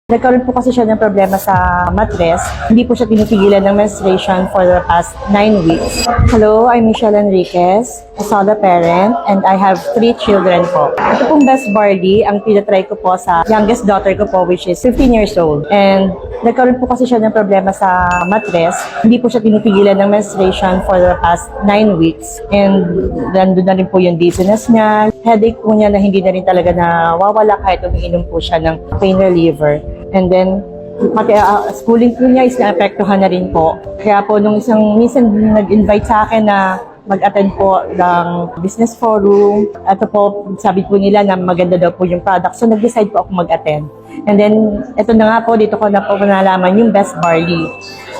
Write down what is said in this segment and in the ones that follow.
Nagkaroon po kasi siya ng problema sa mattress. Hindi po siya tinipigilan ng menstruation for the past 9 weeks. Hello, I'm Michelle Enriquez, a solo parent, and I have 3 children po. Ito pong Best Barley, ang pinatry ko po sa youngest daughter ko po, which is 15 years old. And nagkaroon po kasi siya ng problema sa mattress. Hindi po siya tinipigilan ng menstruation for the past 9 weeks. And nandun na rin po yung dizziness niya. Headache po niya na hindi na rin talaga nawawala kahit umiinom po siya ng pain reliever. And then, pati schooling po niya is naapektuhan na rin po. Kaya po, minsan nag-invite sa akin na mag-attend po ng business forum. Ito po, sabi po nila na maganda daw po yung product. So, nag-decide po ako mag-attend. And then, ito na nga po, dito ko na po nalaman yung Best Barley.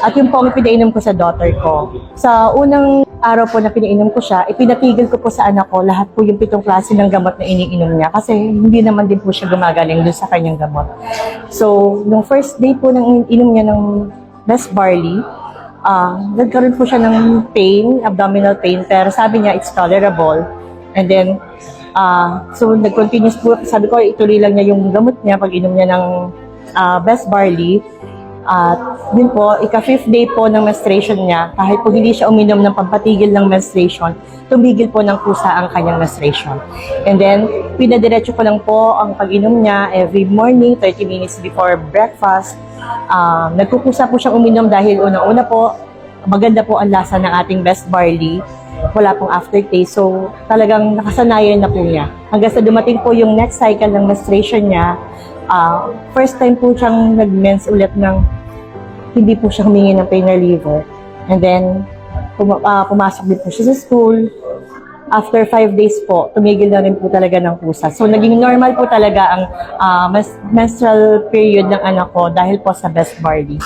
At yung po ang pinainom ko sa daughter ko. Sa unang araw po na pinainom ko siya, ipinatigil ko po sa anak ko lahat po yung 7 klase ng gamot na iniinom niya kasi hindi naman din po siya gumagaling dun sa kanyang gamot. So, nung first day po nang inom niya ng Best Barley, nagkaroon po siya ng pain, abdominal pain, pero sabi niya it's tolerable. And then, so nag-continuous po, sabi ko ituloy lang niya yung gamot niya pag inom niya ng Best Barley. At yun po, ika-5th day po ng menstruation niya, kahit po hindi siya uminom ng pampatigil ng menstruation, tumigil po ng kusa ang kanyang menstruation. And then, pinadiretso ko lang po ang pag-inom niya every morning, 30 minutes before breakfast. Nagkukusa po siyang uminom dahil unang-una po, maganda po ang lasa ng ating Best Barley. Wala pong aftertaste. So, talagang nakasanayan na po niya. Hanggang sa dumating po yung next cycle ng menstruation niya, first time po siyang nag-mens ulit ng hindi po siya humingi ng pain reliever. And then, pumasok din po siya sa school. After 5 days po, tumigil na rin po talaga ng kusa. So, naging normal po talaga ang menstrual period ng anak ko dahil po sa Best Barley.